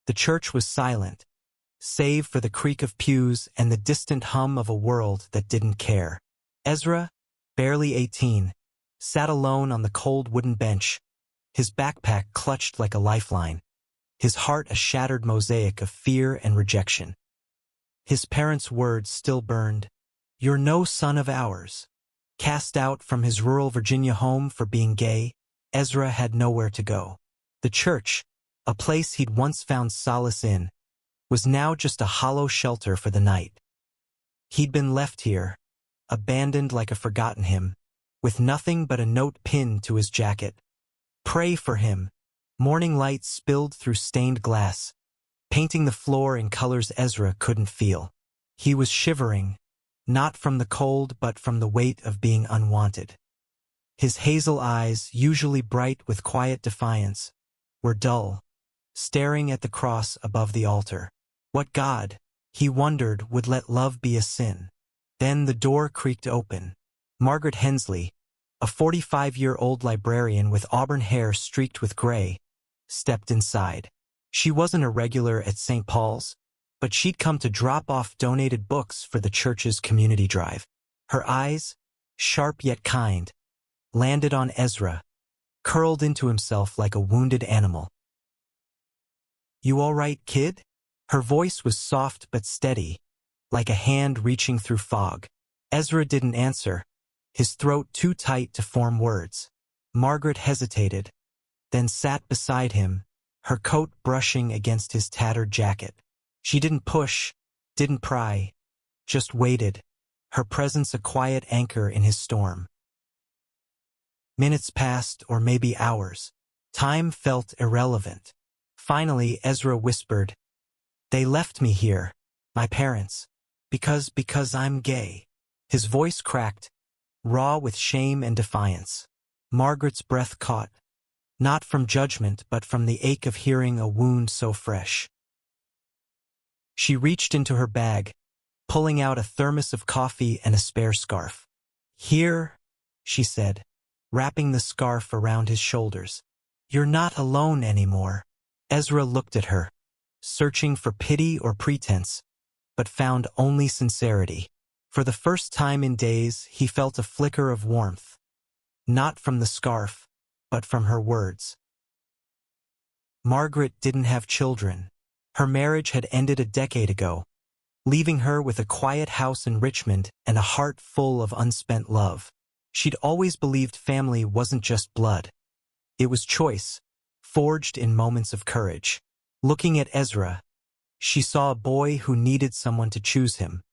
The church was silent, save for the creak of pews and the distant hum of a world that didn't care. Ezra, barely 18, sat alone on the cold wooden bench, his backpack clutched like a lifeline, his heart a shattered mosaic of fear and rejection. His parents' words still burned. "You're no son of ours." Cast out from his rural Virginia home for being gay, Ezra had nowhere to go. The church, a place he'd once found solace in, was now just a hollow shelter for the night. He'd been left here, abandoned like a forgotten hymn, with nothing but a note pinned to his jacket. "Pray for him." Morning light spilled through stained glass, painting the floor in colors Ezra couldn't feel. He was shivering, not from the cold but from the weight of being unwanted. His hazel eyes, usually bright with quiet defiance, were dull, staring at the cross above the altar. What God, he wondered, would let love be a sin? Then the door creaked open. Margaret Hensley, a 45-year-old librarian with auburn hair streaked with gray, stepped inside. She wasn't a regular at St. Paul's, but she'd come to drop off donated books for the church's community drive. Her eyes, sharp yet kind, landed on Ezra, curled into himself like a wounded animal. "You all right, kid?" Her voice was soft but steady, like a hand reaching through fog. Ezra didn't answer, his throat too tight to form words. Margaret hesitated, then sat beside him, her coat brushing against his tattered jacket. She didn't push, didn't pry, just waited, her presence a quiet anchor in his storm. Minutes passed, or maybe hours. Time felt irrelevant. Finally, Ezra whispered, "They left me here, my parents, because I'm gay." His voice cracked, raw with shame and defiance. Margaret's breath caught, not from judgment but from the ache of hearing a wound so fresh. She reached into her bag, pulling out a thermos of coffee and a spare scarf. "Here," she said, wrapping the scarf around his shoulders. "You're not alone anymore." Ezra looked at her, searching for pity or pretense, but found only sincerity. For the first time in days, he felt a flicker of warmth, not from the scarf, but from her words. Margaret didn't have children. Her marriage had ended a decade ago, leaving her with a quiet house in Richmond and a heart full of unspent love. She'd always believed family wasn't just blood. It was choice, forged in moments of courage. Looking at Ezra, she saw a boy who needed someone to choose him.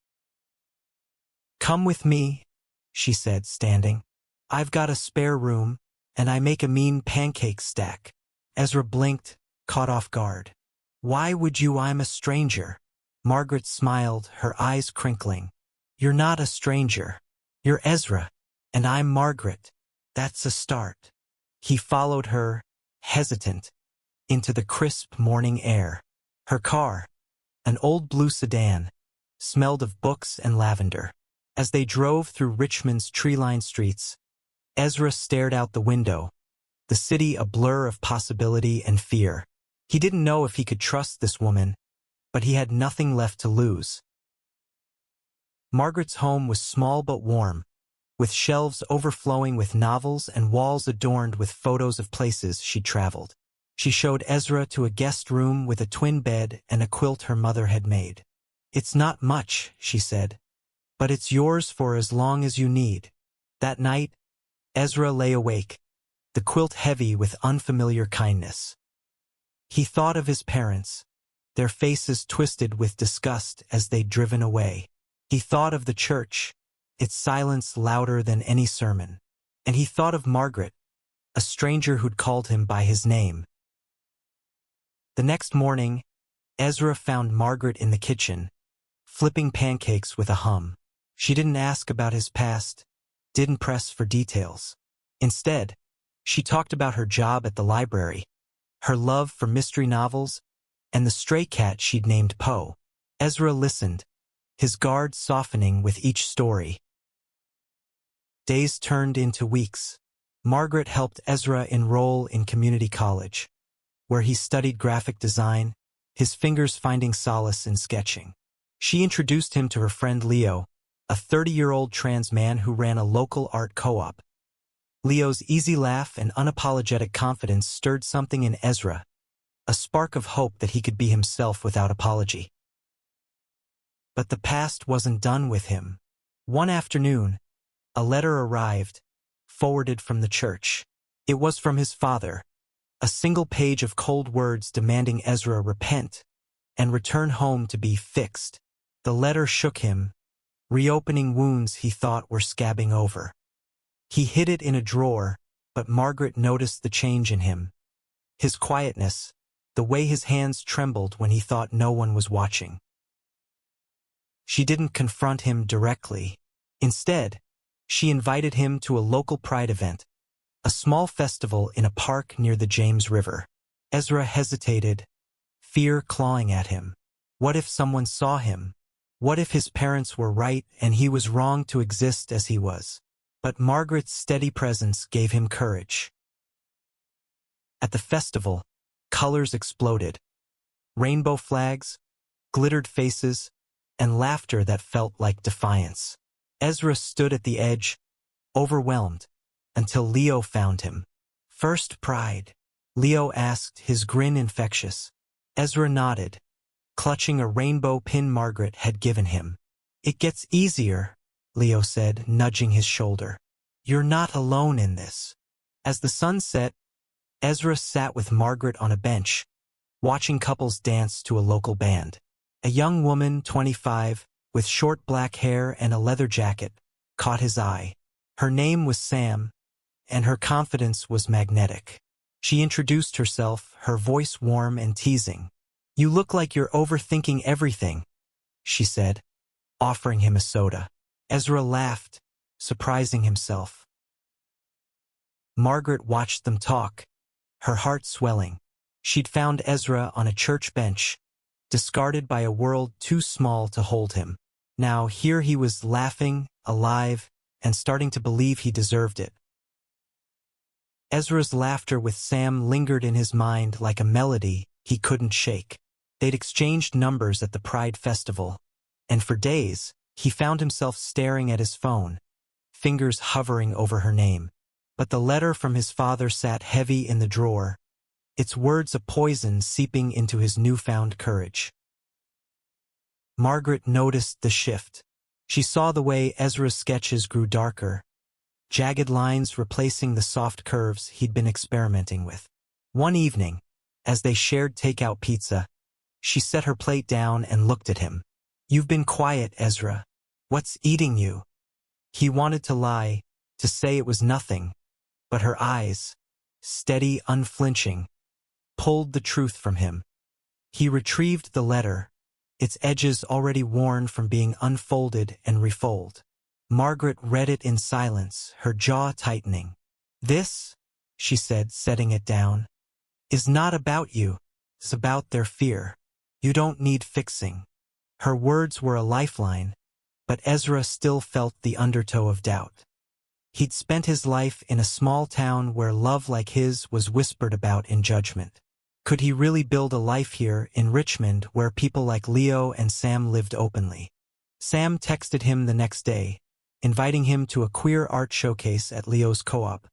"Come with me," she said, standing. "I've got a spare room, and I make a mean pancake stack." Ezra blinked, caught off guard. "Why would you? I'm a stranger." Margaret smiled, her eyes crinkling. "You're not a stranger. You're Ezra, and I'm Margaret. That's a start." He followed her, hesitant, into the crisp morning air. Her car, an old blue sedan, smelled of books and lavender. As they drove through Richmond's tree-lined streets, Ezra stared out the window, the city a blur of possibility and fear. He didn't know if he could trust this woman, but he had nothing left to lose. Margaret's home was small but warm, with shelves overflowing with novels and walls adorned with photos of places she'd traveled. She showed Ezra to a guest room with a twin bed and a quilt her mother had made. "It's not much," she said, "but it's yours for as long as you need." That night, Ezra lay awake, the quilt heavy with unfamiliar kindness. He thought of his parents, their faces twisted with disgust as they'd driven away. He thought of the church, its silence louder than any sermon. And he thought of Margaret, a stranger who'd called him by his name. The next morning, Ezra found Margaret in the kitchen, flipping pancakes with a hum. She didn't ask about his past, didn't press for details. Instead, she talked about her job at the library, her love for mystery novels, and the stray cat she'd named Poe. Ezra listened, his guard softening with each story. Days turned into weeks. Margaret helped Ezra enroll in community college, where he studied graphic design, his fingers finding solace in sketching. She introduced him to her friend Leo, a 30-year-old trans man who ran a local art co-op. Leo's easy laugh and unapologetic confidence stirred something in Ezra, a spark of hope that he could be himself without apology. But the past wasn't done with him. One afternoon, a letter arrived, forwarded from the church. It was from his father, a single page of cold words demanding Ezra repent and return home to be fixed. The letter shook him, reopening wounds he thought were scabbing over. He hid it in a drawer, but Margaret noticed the change in him. His quietness, the way his hands trembled when he thought no one was watching. She didn't confront him directly. Instead, she invited him to a local pride event, a small festival in a park near the James River. Ezra hesitated, fear clawing at him. What if someone saw him? What if his parents were right and he was wrong to exist as he was? But Margaret's steady presence gave him courage. At the festival, colors exploded. Rainbow flags, glittered faces, and laughter that felt like defiance. Ezra stood at the edge, overwhelmed, until Leo found him. "First pride?" Leo asked, his grin infectious. Ezra nodded, clutching a rainbow pin Margaret had given him. "It gets easier," Leo said, nudging his shoulder. "You're not alone in this." As the sun set, Ezra sat with Margaret on a bench, watching couples dance to a local band. A young woman, 25, with short black hair and a leather jacket, caught his eye. Her name was Sam, and her confidence was magnetic. She introduced herself, her voice warm and teasing. "You look like you're overthinking everything," she said, offering him a soda. Ezra laughed, surprising himself. Margaret watched them talk, her heart swelling. She'd found Ezra on a church bench, discarded by a world too small to hold him. Now here he was laughing, alive, and starting to believe he deserved it. Ezra's laughter with Sam lingered in his mind like a melody he couldn't shake. They'd exchanged numbers at the Pride Festival, and for days, he found himself staring at his phone, fingers hovering over her name. But the letter from his father sat heavy in the drawer, its words a poison seeping into his newfound courage. Margaret noticed the shift. She saw the way Ezra's sketches grew darker, jagged lines replacing the soft curves he'd been experimenting with. One evening, as they shared takeout pizza, she set her plate down and looked at him. "You've been quiet, Ezra. What's eating you?" He wanted to lie, to say it was nothing, but her eyes, steady, unflinching, pulled the truth from him. He retrieved the letter, its edges already worn from being unfolded and refolded. Margaret read it in silence, her jaw tightening. "This," she said, setting it down, "is not about you. It's about their fear. You don't need fixing." Her words were a lifeline, but Ezra still felt the undertow of doubt. He'd spent his life in a small town where love like his was whispered about in judgment. Could he really build a life here in Richmond where people like Leo and Sam lived openly? Sam texted him the next day, inviting him to a queer art showcase at Leo's co-op.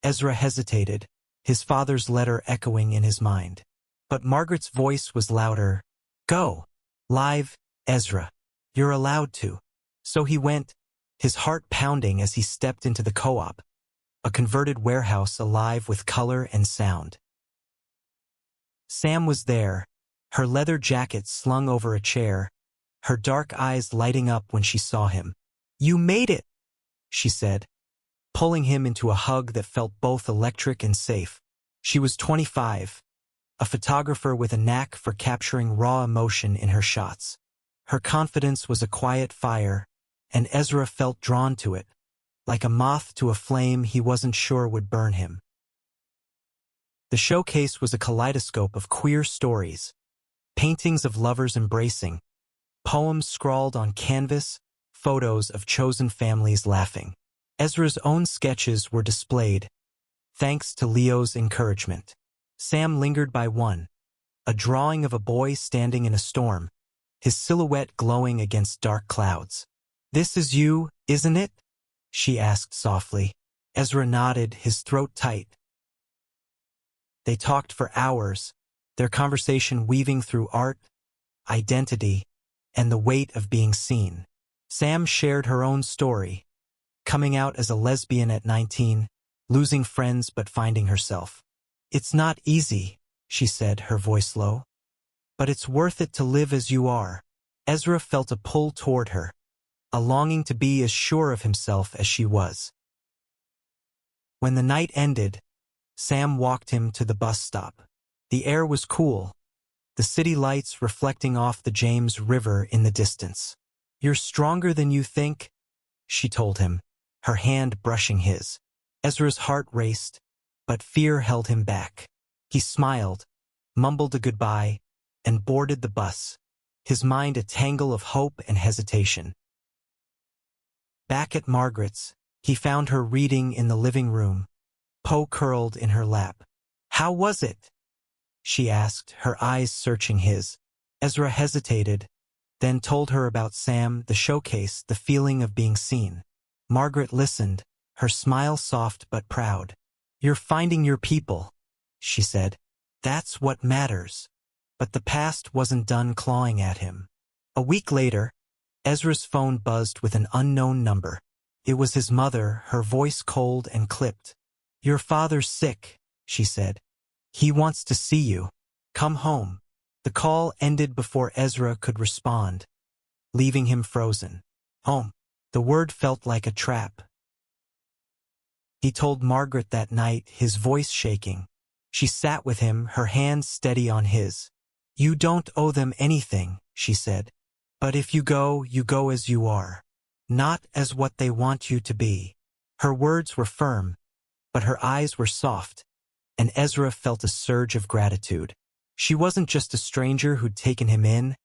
Ezra hesitated, his father's letter echoing in his mind. But Margaret's voice was louder. "Go. Live, Ezra. You're allowed to." So he went, his heart pounding as he stepped into the co-op, a converted warehouse alive with color and sound. Sam was there, her leather jacket slung over a chair, her dark eyes lighting up when she saw him. "You made it," she said, pulling him into a hug that felt both electric and safe. She was 25, a photographer with a knack for capturing raw emotion in her shots. Her confidence was a quiet fire, and Ezra felt drawn to it, like a moth to a flame he wasn't sure would burn him. The showcase was a kaleidoscope of queer stories, paintings of lovers embracing, poems scrawled on canvas, photos of chosen families laughing. Ezra's own sketches were displayed, thanks to Leo's encouragement. Sam lingered by one, a drawing of a boy standing in a storm, his silhouette glowing against dark clouds. "This is you, isn't it?" she asked softly. Ezra nodded, his throat tight. They talked for hours, their conversation weaving through art, identity, and the weight of being seen. Sam shared her own story, coming out as a lesbian at 19, losing friends but finding herself. "It's not easy," she said, her voice low. "But it's worth it to live as you are." Ezra felt a pull toward her, a longing to be as sure of himself as she was. When the night ended, Sam walked him to the bus stop. The air was cool, the city lights reflecting off the James River in the distance. "You're stronger than you think," she told him, her hand brushing his. Ezra's heart raced, but fear held him back. He smiled, mumbled a goodbye, and boarded the bus, his mind a tangle of hope and hesitation. Back at Margaret's, he found her reading in the living room, Poe curled in her lap. "How was it?" she asked, her eyes searching his. Ezra hesitated, then told her about Sam, the showcase, the feeling of being seen. Margaret listened, her smile soft but proud. "You're finding your people," she said. "That's what matters." But the past wasn't done clawing at him. A week later, Ezra's phone buzzed with an unknown number. It was his mother, her voice cold and clipped. "Your father's sick," she said. "He wants to see you. Come home." The call ended before Ezra could respond, leaving him frozen. Home. The word felt like a trap. He told Margaret that night, his voice shaking. She sat with him, her hands steady on his. "You don't owe them anything," she said. "But if you go as you are. Not as what they want you to be." Her words were firm, but her eyes were soft, and Ezra felt a surge of gratitude. She wasn't just a stranger who'd taken him in.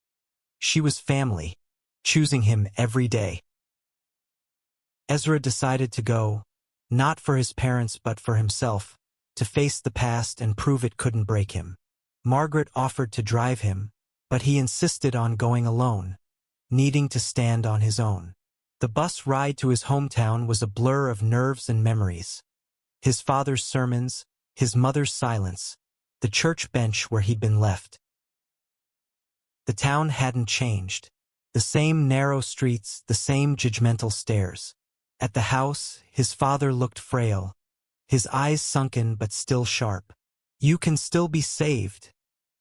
She was family, choosing him every day. Ezra decided to go, not for his parents but for himself, to face the past and prove it couldn't break him. Margaret offered to drive him, but he insisted on going alone, needing to stand on his own. The bus ride to his hometown was a blur of nerves and memories. His father's sermons, his mother's silence, the church bench where he'd been left. The town hadn't changed. The same narrow streets, the same judgmental stares. At the house, his father looked frail, his eyes sunken but still sharp. "You can still be saved,"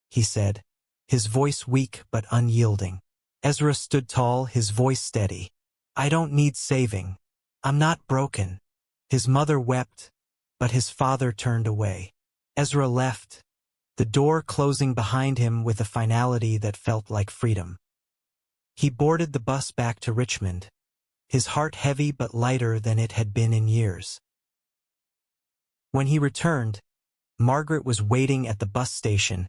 he said, his voice weak but unyielding. Ezra stood tall, his voice steady. "I don't need saving. I'm not broken." His mother wept, but his father turned away. Ezra left, the door closing behind him with a finality that felt like freedom. He boarded the bus back to Richmond, his heart heavy but lighter than it had been in years. When he returned, Margaret was waiting at the bus station,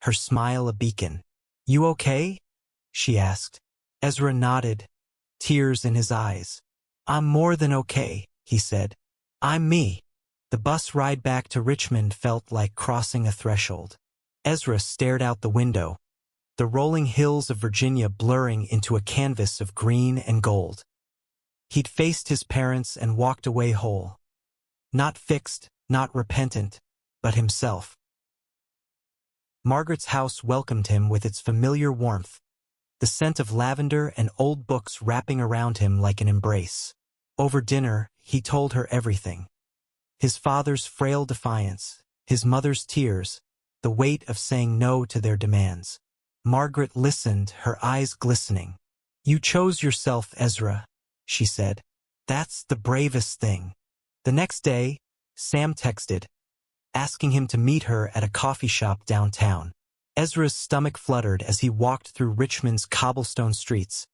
her smile a beacon. "You okay?" she asked. Ezra nodded, tears in his eyes. "I'm more than okay," he said. "I'm me." The bus ride back to Richmond felt like crossing a threshold. Ezra stared out the window, the rolling hills of Virginia blurring into a canvas of green and gold. He'd faced his parents and walked away whole. Not fixed, not repentant, but himself. Margaret's house welcomed him with its familiar warmth, the scent of lavender and old books wrapping around him like an embrace. Over dinner, he told her everything. His father's frail defiance, his mother's tears, the weight of saying no to their demands. Margaret listened, her eyes glistening. "You chose yourself, Ezra," she said. "That's the bravest thing." The next day, Sam texted, asking him to meet her at a coffee shop downtown. Ezra's stomach fluttered as he walked through Richmond's cobblestone streets,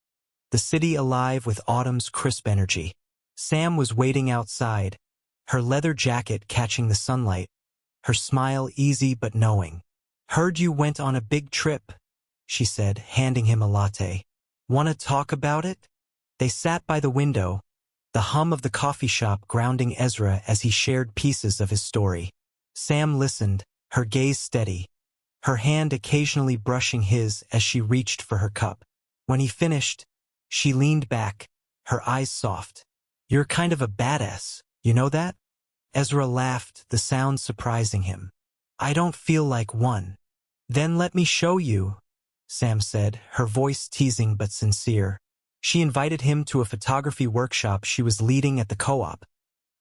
the city alive with autumn's crisp energy. Sam was waiting outside, her leather jacket catching the sunlight, her smile easy but knowing. "Heard you went on a big trip," she said, handing him a latte. "Wanna talk about it?" They sat by the window, the hum of the coffee shop grounding Ezra as he shared pieces of his story. Sam listened, her gaze steady, her hand occasionally brushing his as she reached for her cup. When he finished, she leaned back, her eyes soft. "You're kind of a badass, you know that?" Ezra laughed, the sound surprising him. "I don't feel like one." "Then let me show you," Sam said, her voice teasing but sincere. She invited him to a photography workshop she was leading at the co-op,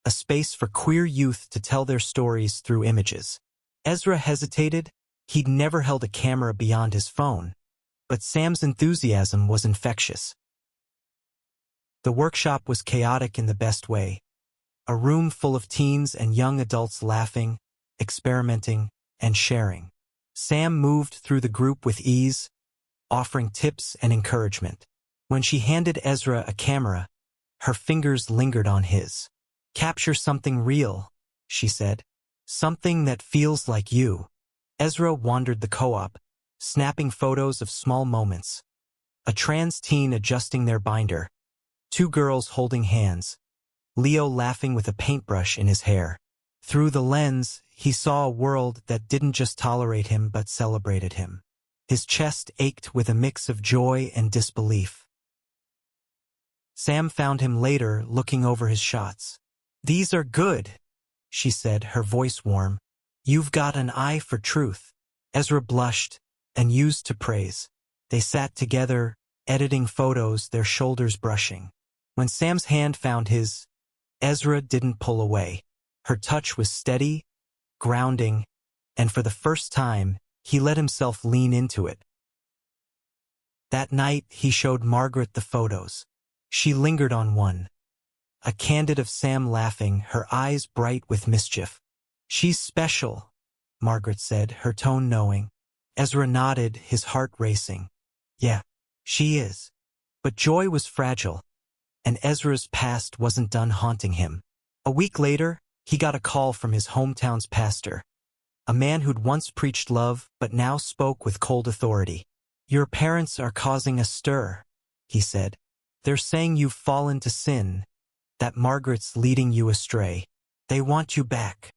a space for queer youth to tell their stories through images. Ezra hesitated. He'd never held a camera beyond his phone, but Sam's enthusiasm was infectious. The workshop was chaotic in the best way. A room full of teens and young adults laughing, experimenting, and sharing. Sam moved through the group with ease, offering tips and encouragement. When she handed Ezra a camera, her fingers lingered on his. "Capture something real," she said. "Something that feels like you." Ezra wandered the co-op, snapping photos of small moments. A trans teen adjusting their binder, two girls holding hands, Leo laughing with a paintbrush in his hair. Through the lens, he saw a world that didn't just tolerate him but celebrated him. His chest ached with a mix of joy and disbelief. Sam found him later looking over his shots. "These are good," she said, her voice warm. "You've got an eye for truth." Ezra blushed and used to praise. They sat together, editing photos, their shoulders brushing. When Sam's hand found his, Ezra didn't pull away. Her touch was steady, grounding, and for the first time, he let himself lean into it. That night, he showed Margaret the photos. She lingered on one, a candid of Sam laughing, her eyes bright with mischief. "She's special," Margaret said, her tone knowing. Ezra nodded, his heart racing. "Yeah, she is." But joy was fragile, and Ezra's past wasn't done haunting him. A week later, he got a call from his hometown's pastor, a man who'd once preached love but now spoke with cold authority. "Your parents are causing a stir," he said. "They're saying you've fallen to sin, that Margaret's leading you astray. They want you back."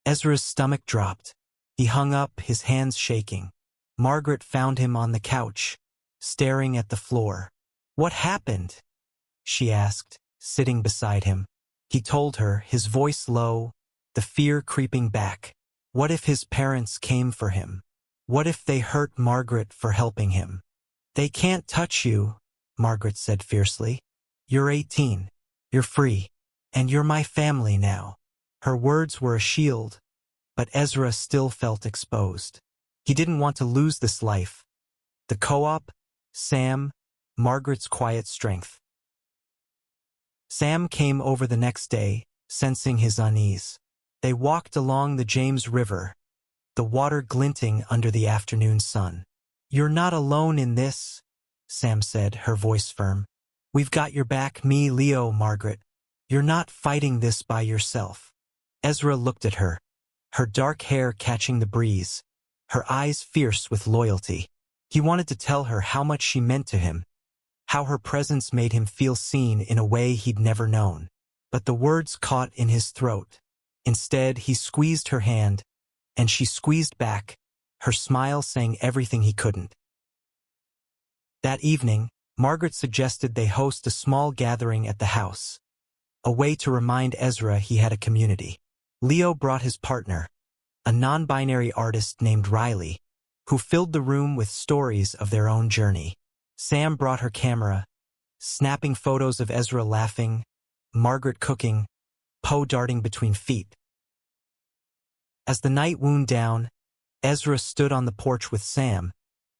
Ezra's stomach dropped. He hung up, his hands shaking. Margaret found him on the couch, staring at the floor. "What happened?" she asked, sitting beside him. He told her, his voice low, the fear creeping back. What if his parents came for him? What if they hurt Margaret for helping him? "They can't touch you," Margaret said fiercely. "You're 18. You're free. And you're my family now." Her words were a shield, but Ezra still felt exposed. He didn't want to lose this life. The co-op, Sam, Margaret's quiet strength. Sam came over the next day, sensing his unease. They walked along the James River, the water glinting under the afternoon sun. "You're not alone in this," Sam said, her voice firm. "We've got your back, me, Leo, Margaret. You're not fighting this by yourself." Ezra looked at her, her dark hair catching the breeze, her eyes fierce with loyalty. He wanted to tell her how much she meant to him, how her presence made him feel seen in a way he'd never known. But the words caught in his throat. Instead, he squeezed her hand, and she squeezed back, her smile saying everything he couldn't. That evening, Margaret suggested they host a small gathering at the house, a way to remind Ezra he had a community. Leo brought his partner, a non-binary artist named Riley, who filled the room with stories of their own journey. Sam brought her camera, snapping photos of Ezra laughing, Margaret cooking, Poe darting between feet. As the night wound down, Ezra stood on the porch with Sam,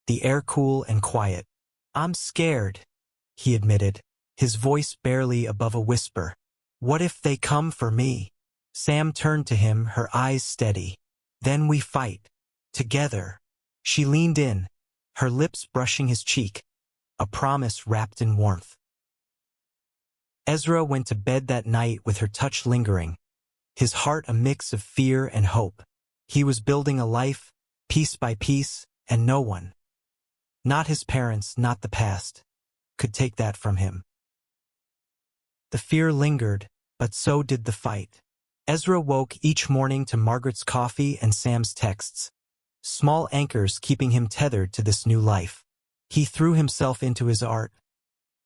the air cool and quiet. "I'm scared," he admitted, his voice barely above a whisper. "What if they come for me?" Sam turned to him, her eyes steady. "Then we fight. Together." She leaned in, her lips brushing his cheek, a promise wrapped in warmth. Ezra went to bed that night with her touch lingering, his heart a mix of fear and hope. He was building a life, piece by piece, and no one, not his parents, not the past, could take that from him. The fear lingered, but so did the fight. Ezra woke each morning to Margaret's coffee and Sam's texts. small anchors keeping him tethered to this new life. He threw himself into his art,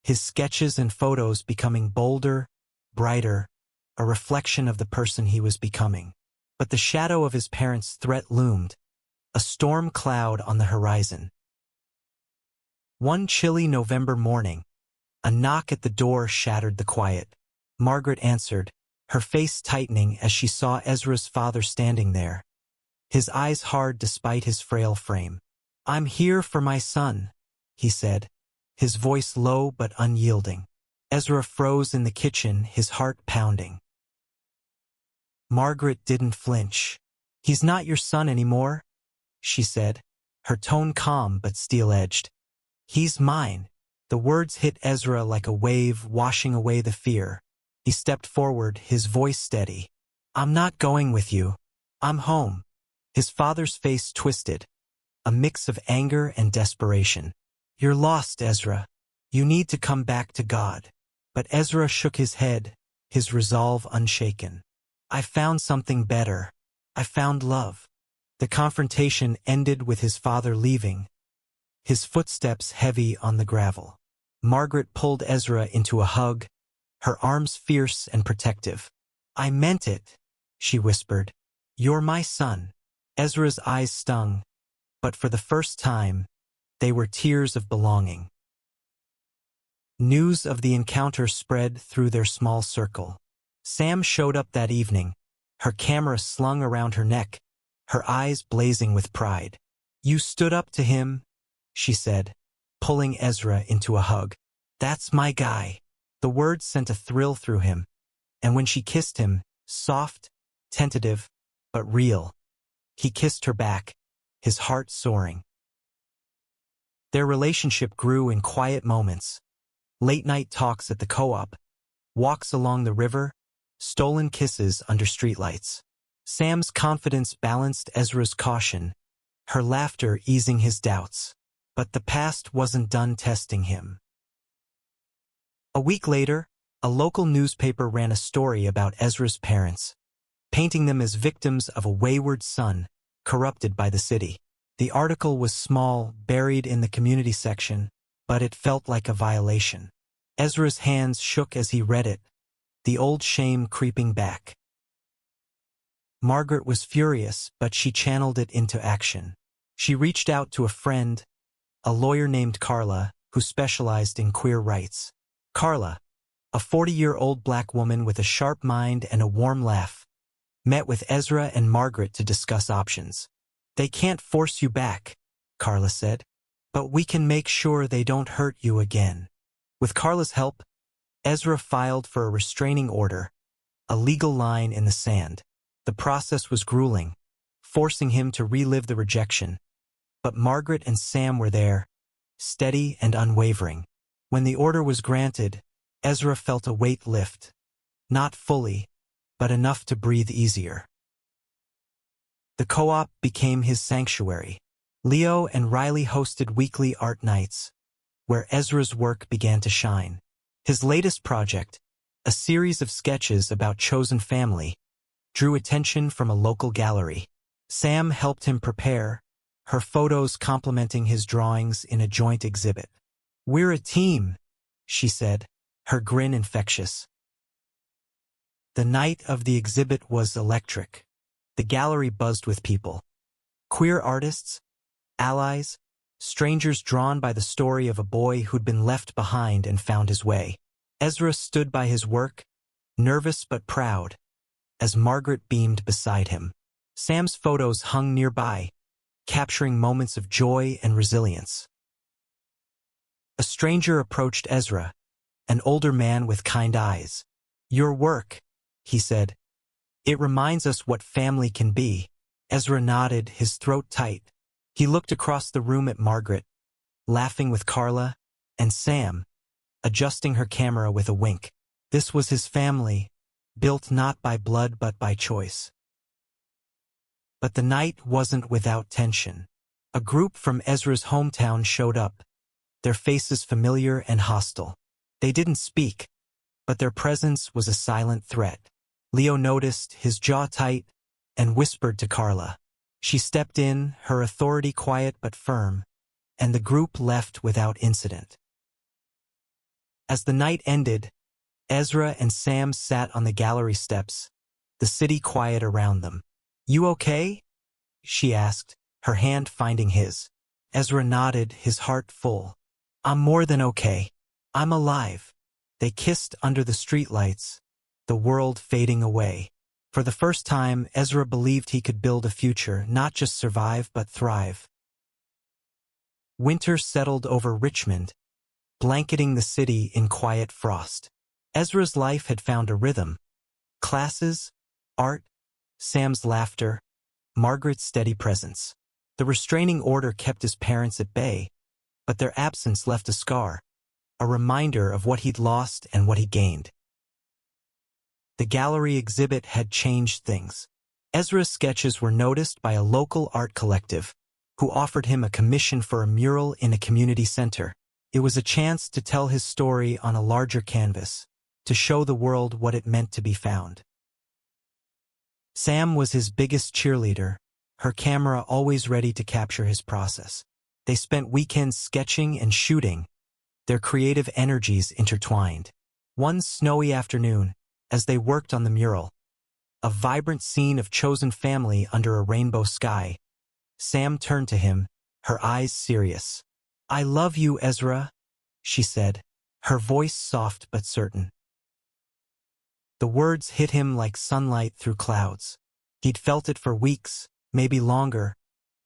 his sketches and photos becoming bolder, brighter, a reflection of the person he was becoming. But the shadow of his parents' threat loomed, a storm cloud on the horizon. One chilly November morning, a knock at the door shattered the quiet. Margaret answered, her face tightening as she saw Ezra's father standing there, his eyes hard despite his frail frame. "I'm here for my son," he said, his voice low but unyielding. Ezra froze in the kitchen, his heart pounding. Margaret didn't flinch. "He's not your son anymore," she said, her tone calm but steel-edged. "He's mine." The words hit Ezra like a wave, washing away the fear. He stepped forward, his voice steady. "I'm not going with you. I'm home." His father's face twisted, a mix of anger and desperation. "You're lost, Ezra. You need to come back to God." But Ezra shook his head, his resolve unshaken. "I found something better. I found love." The confrontation ended with his father leaving, his footsteps heavy on the gravel. Margaret pulled Ezra into a hug, her arms fierce and protective. "I meant it," she whispered. "You're my son." Ezra's eyes stung, but for the first time, they were tears of belonging. News of the encounter spread through their small circle. Sam showed up that evening, her camera slung around her neck, her eyes blazing with pride. "You stood up to him," she said, pulling Ezra into a hug. "That's my guy." The words sent a thrill through him, and when she kissed him, soft, tentative, but real, he kissed her back, his heart soaring. Their relationship grew in quiet moments. Late-night talks at the co-op, walks along the river, stolen kisses under streetlights. Sam's confidence balanced Ezra's caution, her laughter easing his doubts. But the past wasn't done testing him. A week later, a local newspaper ran a story about Ezra's parents, painting them as victims of a wayward son, corrupted by the city. The article was small, buried in the community section, but it felt like a violation. Ezra's hands shook as he read it, the old shame creeping back. Margaret was furious, but she channeled it into action. She reached out to a friend, a lawyer named Carla, who specialized in queer rights. Carla, a 40-year-old black woman with a sharp mind and a warm laugh, met with Ezra and Margaret to discuss options. "They can't force you back," Carla said, "but we can make sure they don't hurt you again." With Carla's help, Ezra filed for a restraining order, a legal line in the sand. The process was grueling, forcing him to relive the rejection. But Margaret and Sam were there, steady and unwavering. When the order was granted, Ezra felt a weight lift. Not fully, but enough to breathe easier. The co-op became his sanctuary. Leo and Riley hosted weekly art nights, where Ezra's work began to shine. His latest project, a series of sketches about chosen family, drew attention from a local gallery. Sam helped him prepare, her photos complementing his drawings in a joint exhibit. "We're a team," she said, her grin infectious. The night of the exhibit was electric. The gallery buzzed with people. Queer artists, allies, strangers drawn by the story of a boy who'd been left behind and found his way. Ezra stood by his work, nervous but proud, as Margaret beamed beside him. Sam's photos hung nearby, capturing moments of joy and resilience. A stranger approached Ezra, an older man with kind eyes. "Your work," he said. "It reminds us what family can be." Ezra nodded, his throat tight. He looked across the room at Margaret, laughing with Carla, and Sam, adjusting her camera with a wink. This was his family, built not by blood but by choice. But the night wasn't without tension. A group from Ezra's hometown showed up, their faces familiar and hostile. They didn't speak, but their presence was a silent threat. Leo noticed, his jaw tight, and whispered to Carla, She stepped in, her authority quiet but firm, and the group left without incident. As the night ended, Ezra and Sam sat on the gallery steps, the city quiet around them. "You okay?" she asked, her hand finding his. Ezra nodded, his heart full. "I'm more than okay. I'm alive." They kissed under the streetlights, the world fading away. For the first time, Ezra believed he could build a future, not just survive but thrive. Winter settled over Richmond, blanketing the city in quiet frost. Ezra's life had found a rhythm. Classes, art, Sam's laughter, Margaret's steady presence. The restraining order kept his parents at bay, but their absence left a scar, a reminder of what he'd lost and what he gained. The gallery exhibit had changed things. Ezra's sketches were noticed by a local art collective, who offered him a commission for a mural in a community center. It was a chance to tell his story on a larger canvas, to show the world what it meant to be found. Sam was his biggest cheerleader, her camera always ready to capture his process. They spent weekends sketching and shooting, their creative energies intertwined. One snowy afternoon, as they worked on the mural, a vibrant scene of chosen family under a rainbow sky, Sam turned to him, her eyes serious. "I love you, Ezra," she said, her voice soft but certain. The words hit him like sunlight through clouds. He'd felt it for weeks, maybe longer,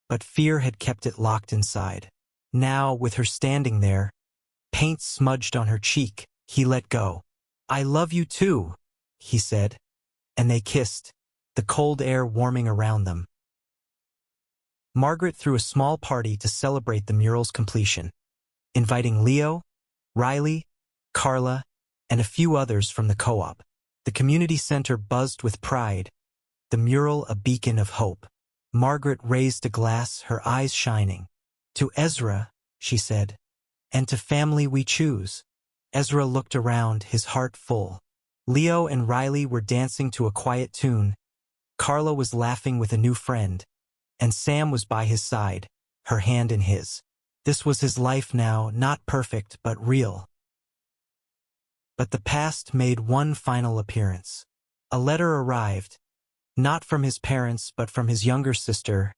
but fear had kept it locked inside. Now, with her standing there, paint smudged on her cheek, he let go. "I love you too," he said, and they kissed, the cold air warming around them. Margaret threw a small party to celebrate the mural's completion, inviting Leo, Riley, Carla, and a few others from the co-op. The community center buzzed with pride, the mural a beacon of hope. Margaret raised a glass, her eyes shining. "To Ezra," she said, "and to family we choose." Ezra looked around, his heart full. Leo and Riley were dancing to a quiet tune. Carla was laughing with a new friend, and Sam was by his side, her hand in his. This was his life now, not perfect but real. But the past made one final appearance. A letter arrived, not from his parents but from his younger sister,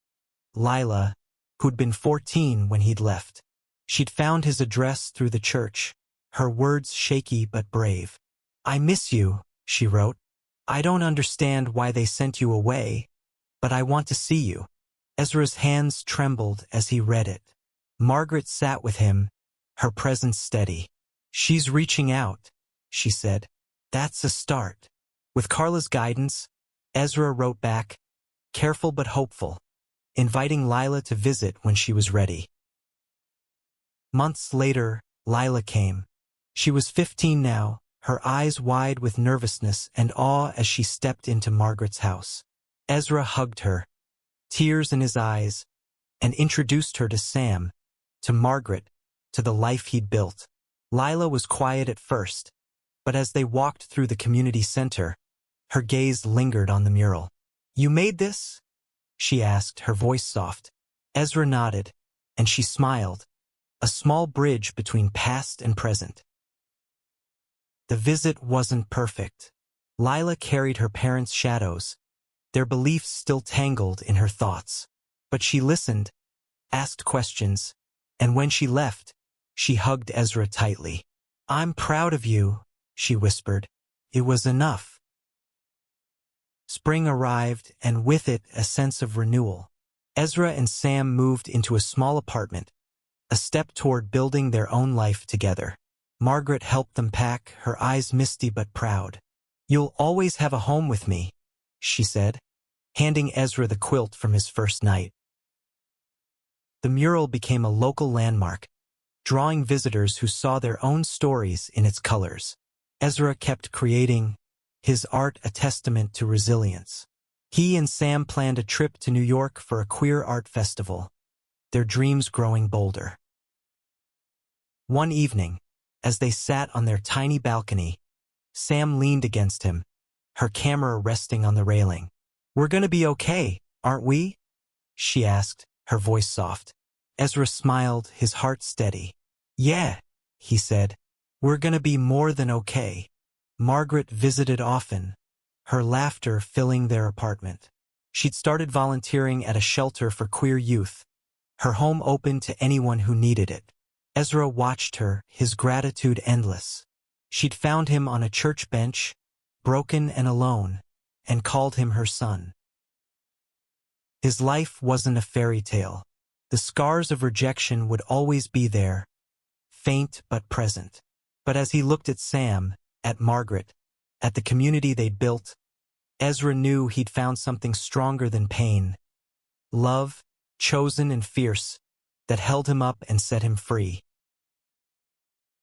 Lila, who'd been 14 when he'd left. She'd found his address through the church, her words shaky but brave. "I miss you," she wrote. "I don't understand why they sent you away, but I want to see you." Ezra's hands trembled as he read it. Margaret sat with him, her presence steady. "She's reaching out," she said. "That's a start." With Carla's guidance, Ezra wrote back, careful but hopeful, inviting Lila to visit when she was ready. Months later, Lila came. She was 15 now, her eyes wide with nervousness and awe as she stepped into Margaret's house. Ezra hugged her, tears in his eyes, and introduced her to Sam, to Margaret, to the life he'd built. Lila was quiet at first, but as they walked through the community center, her gaze lingered on the mural. "You made this?" she asked, her voice soft. Ezra nodded, and she smiled, a small bridge between past and present. The visit wasn't perfect. Lila carried her parents' shadows, their beliefs still tangled in her thoughts. But she listened, asked questions, and when she left, she hugged Ezra tightly. "I'm proud of you," she whispered. "It was enough." Spring arrived, and with it a sense of renewal. Ezra and Sam moved into a small apartment, a step toward building their own life together. Margaret helped them pack, her eyes misty but proud. "You'll always have a home with me," she said, handing Ezra the quilt from his first night. The mural became a local landmark, drawing visitors who saw their own stories in its colors. Ezra kept creating, his art a testament to resilience. He and Sam planned a trip to New York for a queer art festival, their dreams growing bolder. One evening, as they sat on their tiny balcony, Sam leaned against him, her camera resting on the railing. "We're gonna be okay, aren't we?" she asked, her voice soft. Ezra smiled, his heart steady. Yeah, he said. We're gonna be more than okay. Margaret visited often, her laughter filling their apartment. She'd started volunteering at a shelter for queer youth, her home open to anyone who needed it. Ezra watched her, his gratitude endless. She'd found him on a church bench, broken and alone, and called him her son. His life wasn't a fairy tale. The scars of rejection would always be there, faint but present. But as he looked at Sam, at Margaret, at the community they'd built, Ezra knew he'd found something stronger than pain. Love, chosen and fierce, that held him up and set him free.